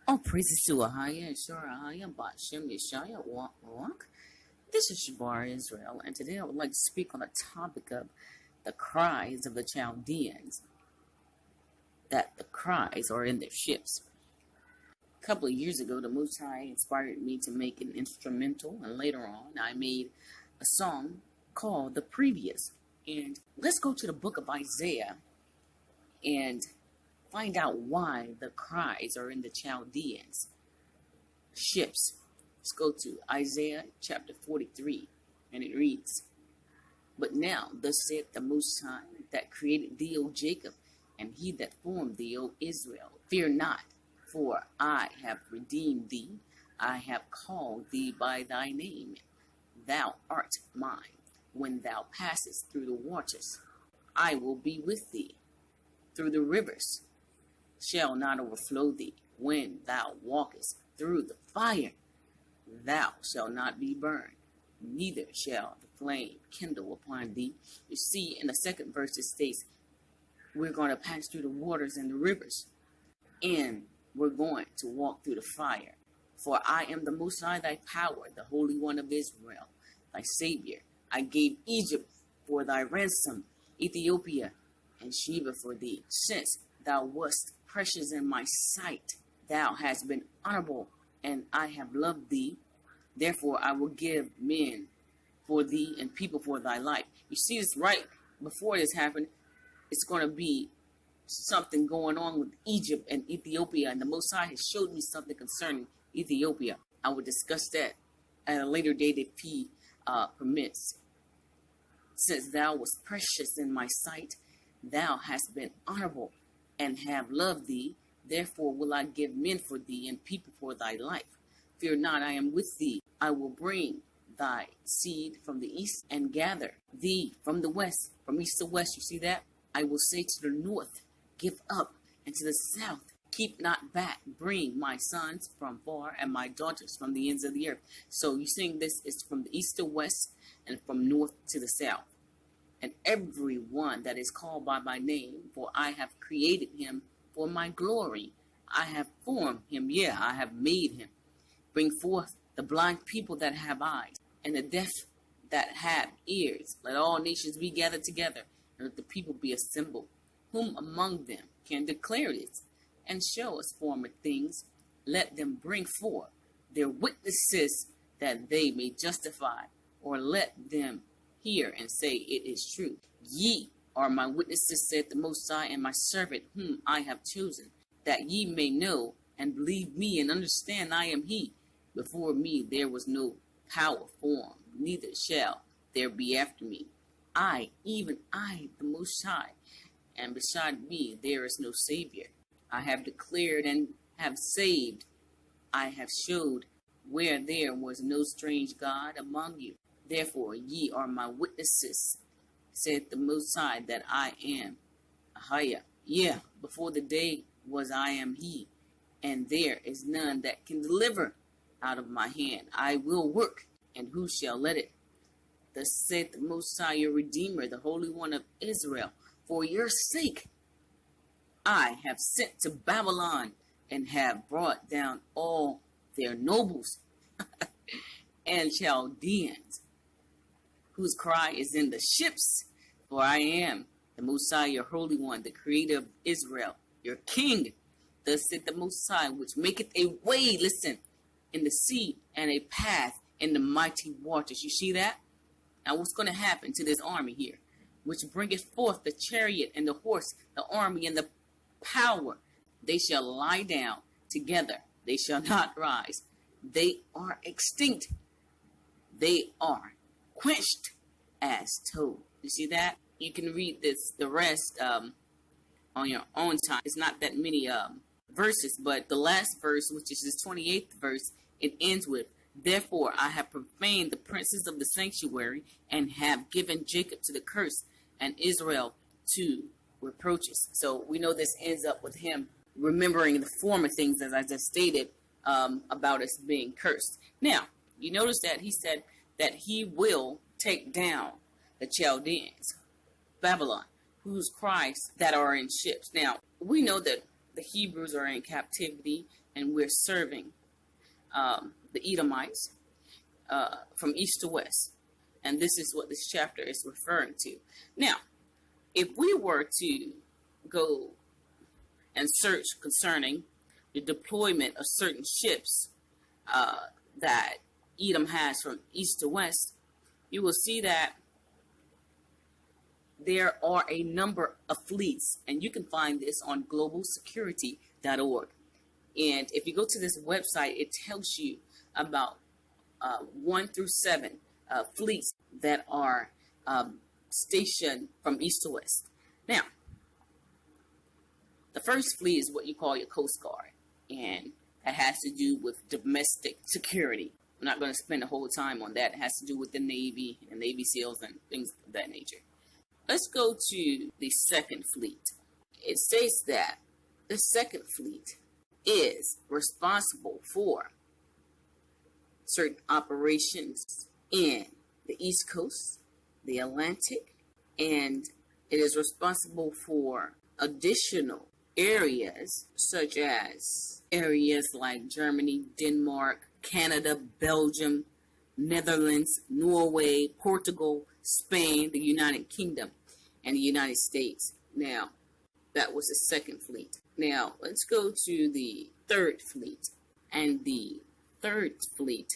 All praises to Ahaya, Shorahaya, Bashem, Yeshaya, Walk. This is Shabar Israel, and today I would like to speak on the topic of the cries of the Chaldeans. That the cries are in their ships. A couple of years ago, the Most High inspired me to make an instrumental, and later on, I made a song called The Previous. And let's go to the book of Isaiah and find out why the cries are in the Chaldeans' ships. Let's go to Isaiah chapter 43, and it reads, But now thus saith the Most High, that created thee, O Jacob, and he that formed thee, O Israel, fear not, for I have redeemed thee. I have called thee by thy name. Thou art mine. When thou passest through the waters, I will be with thee. Through the rivers shall not overflow thee. When thou walkest through the fire, thou shalt not be burned, neither shall the flame kindle upon thee. You see, in the second verse it states, we're going to pass through the waters and the rivers, and we're going to walk through the fire. For I am the Most High, thy power, the Holy One of Israel, thy Savior. I gave Egypt for thy ransom, Ethiopia and Sheba for thee. Since thou wast precious in my sight, thou hast been honorable, and I have loved thee. Therefore I will give men for thee and people for thy life. You see this right before this happened. It's going to be something going on with Egypt and Ethiopia, and the Most High has showed me something concerning Ethiopia. I will discuss that at a later date if he permits. Since thou wast precious in my sight, thou hast been honorable, and have loved thee. Therefore will I give men for thee and people for thy life. Fear not, I am with thee. I will bring thy seed from the east and gather thee from the west, from east to west. You see that? I will say to the north, give up, and to the south, keep not back. Bring my sons from far and my daughters from the ends of the earth. So you're seeing this is from the east to west and from north to the south. And every one that is called by my name, for I have created him for my glory. I have formed him, I have made him. Bring forth the blind people that have eyes, and the deaf that have ears. Let all nations be gathered together, and let the people be assembled. Whom among them can declare this, and show us former things? Let them bring forth their witnesses, that they may justify, or let them hear and say, it is true. Ye are my witnesses, said the Most High, and my servant whom I have chosen, that ye may know and believe me and understand I am he. Before me there was no power formed, neither shall there be after me. I, even I, the Most High, and beside me there is no Savior. I have declared and have saved. I have showed where there was no strange God among you. Therefore ye are my witnesses, said the Most High, that I am Ahaya. Before the day was I am he, and there is none that can deliver out of my hand. I will work, and who shall let it? Thus saith the Most High, your Redeemer, the Holy One of Israel. For your sake I have sent to Babylon, and have brought down all their nobles and Chaldeans, whose cry is in the ships. For I am the Most High, your Holy One, the Creator of Israel, your King. Thus saith the Most High, which maketh a way, listen, in the sea, and a path in the mighty waters. You see that? Now what's going to happen to this army here? Which bringeth forth the chariot and the horse, the army and the power. They shall lie down together. They shall not rise. They are extinct. They are quenched as told. You see that? You can read this, the rest on your own time. It's not that many verses, but the last verse, which is the 28th verse, it ends with, Therefore I have profaned the princes of the sanctuary, and have given Jacob to the curse, and Israel to reproaches. So we know this ends up with him remembering the former things, as I just stated, about us being cursed. Now, you notice that he said that he will take down the Chaldeans, Babylon, whose cries that are in ships. Now, we know that the Hebrews are in captivity. and we're serving the Edomites from east to west. And this is what this chapter is referring to. Now, if we were to go and search concerning the deployment of certain ships that Edom has from east to west, you will see that there are a number of fleets, and you can find this on globalsecurity.org. And if you go to this website, it tells you about 1 through 7 fleets that are stationed from east to west. Now, the first fleet is what you call your Coast Guard, and that has to do with domestic security. I'm not going to spend the whole time on that. It has to do with the Navy and Navy SEALs and things of that nature. Let's go to the second fleet. It states that the second fleet is responsible for certain operations in the East Coast, the Atlantic, and it is responsible for additional areas such as areas like Germany, Denmark, Canada, Belgium, Netherlands, Norway, Portugal, Spain, the United Kingdom, and the United States. Now, that was the second fleet. Now, let's go to the third fleet. And the third fleet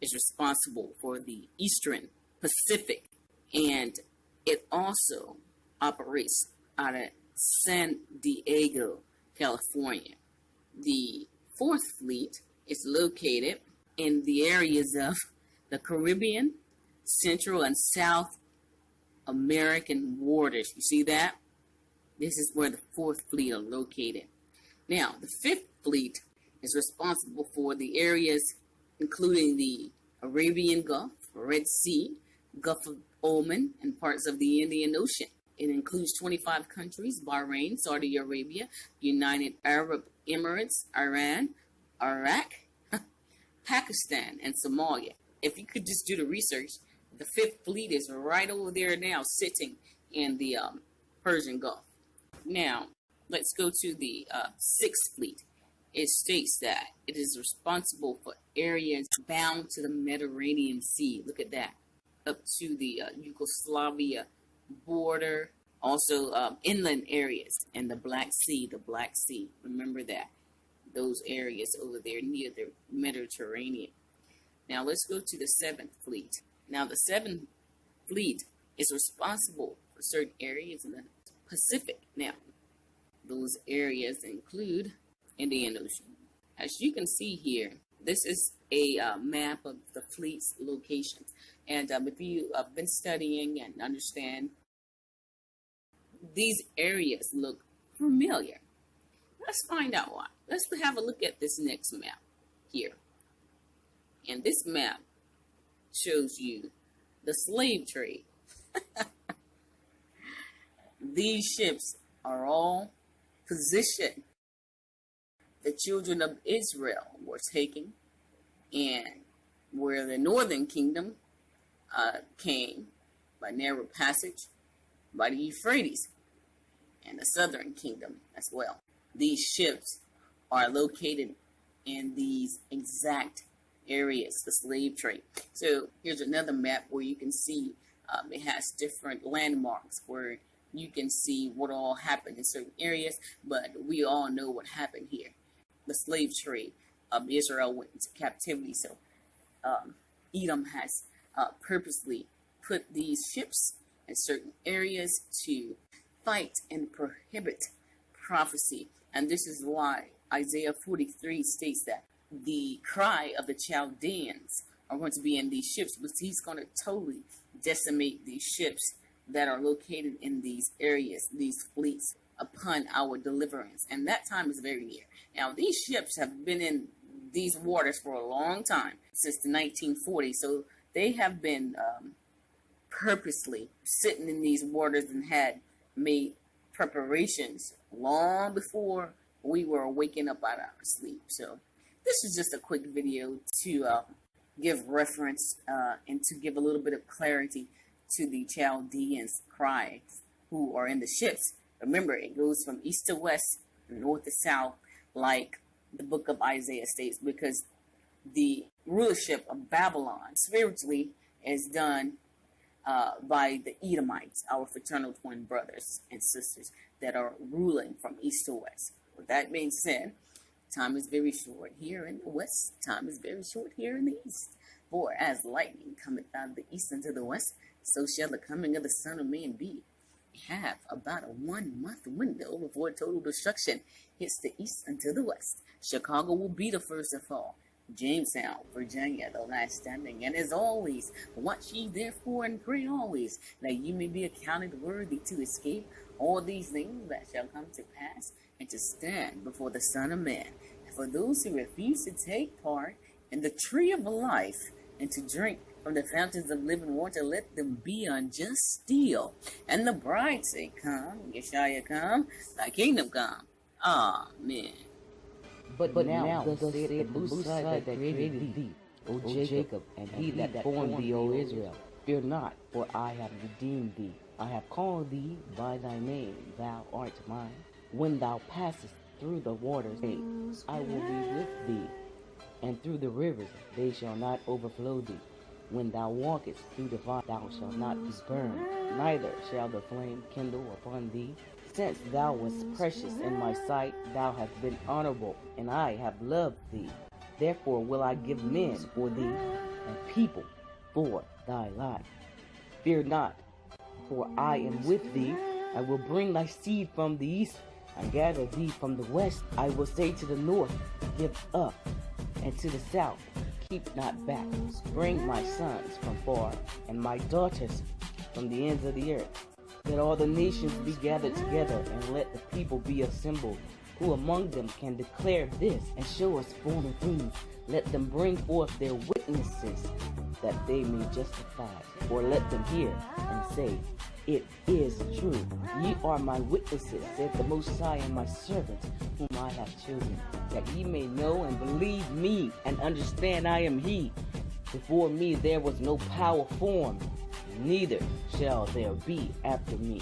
is responsible for the Eastern Pacific, and it also operates out of San Diego, California. The fourth fleet is located in the areas of the Caribbean, Central and South American waters. You see that? This is where the fourth fleet are located. Now, the fifth fleet is responsible for the areas including the Arabian Gulf, Red Sea, Gulf of Oman, and parts of the Indian Ocean. It includes 25 countries: Bahrain, Saudi Arabia, United Arab Emirates, Iran, Iraq, Pakistan, and Somalia. If you could just do the research, the fifth fleet is right over there now, sitting in the Persian Gulf. Now, let's go to the sixth fleet. It states that it is responsible for areas bound to the Mediterranean Sea. Look at that. Up to the Yugoslavia border. Also inland areas and the Black Sea. Remember that. Those areas over there near the Mediterranean. Now let's go to the seventh fleet. Now the seventh fleet is responsible for certain areas in the Pacific. Now, those areas include Indian Ocean. As you can see here, this is a map of the fleet's locations. And if you have been studying and understand, these areas look familiar. Let's find out why. Let's have a look at this next map here. And this map shows you the slave trade. These ships are all positioned. The children of Israel were taken, and where the northern kingdom came by narrow passage by the Euphrates, and the southern kingdom as well. These ships are located in these exact areas, the slave trade. So here's another map where you can see it has different landmarks where you can see what all happened in certain areas, but we all know what happened here. The slave trade of Israel went into captivity, so Edom has purposely put these ships in certain areas to fight and prohibit prophecy. And this is why Isaiah 43 states that the cry of the Chaldeans are going to be in these ships, but he's going to totally decimate these ships that are located in these areas, these fleets, upon our deliverance. And that time is very near. Now, these ships have been in these waters for a long time, since the 1940s. So they have been purposely sitting in these waters and had made preparations long before we were waking up out of our sleep. So this is just a quick video to give reference and to give a little bit of clarity to the Chaldeans' cry who are in the ships. Remember, it goes from east to west, north to south, like the book of Isaiah states, because the rulership of Babylon spiritually is done by the Edomites, our fraternal twin brothers and sisters that are ruling from east to west. With that being said, time is very short here in the west. Time is very short here in the east. For as lightning cometh out of the east unto the west, so shall the coming of the Son of Man be. We have about a 1 month window before total destruction hits the east unto the west. Chicago will be the first to fall. Jamestown, Virginia, the last standing. And as always, watch ye therefore and pray always, that ye may be accounted worthy to escape all these things that shall come to pass, and to stand before the Son of Man. And for those who refuse to take part in the tree of life, and to drink from the fountains of living water, let them be unjust still. And the bride say, Come, Yeshua, come, thy kingdom come. Amen. But now thus saith the Prophesy that created thee, O Jacob, and he that formed thee, O Israel. Fear not, for I have redeemed thee. I have called thee by thy name, thou art mine. When thou passest through the waters, I will be with thee, and through the rivers they shall not overflow thee. When thou walkest through the fire, thou shalt not be burned, neither shall the flame kindle upon thee. Since thou wast precious in my sight, thou hast been honorable, and I have loved thee. Therefore will I give men for thee, and people for thy life. Fear not, for I am with thee. I will bring thy seed from the east, and gather thee from the west. I will say to the north, Give up, and to the south, Keep not back. Bring my sons from far, and my daughters from the ends of the earth. Let all the nations be gathered together, and let the people be assembled. Who among them can declare this, and show us former things? Let them bring forth their witnesses, that they may justify. Or let them hear, and say, It is true. Ye are my witnesses, saith the Most High, and my servants, whom I have chosen, that ye may know and believe me, and understand I am he. Before me there was no power formed, neither shall there be after me.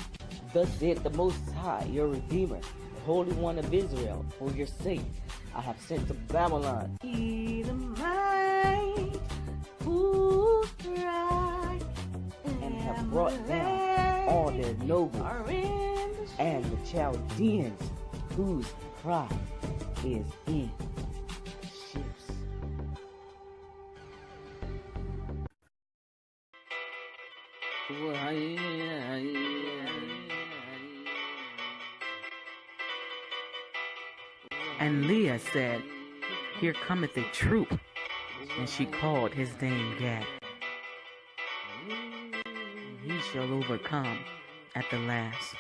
Thus saith the Most High, your Redeemer, the Holy One of Israel. For your sake I have sent to Babylon Edomite, who cry, and have brought down all their nobles, and the Chaldeans, whose cry is in ships. And Leah said, Here cometh a troop. And she called his name Gad. He shall overcome at the last.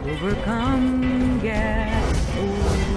Overcome, Gad.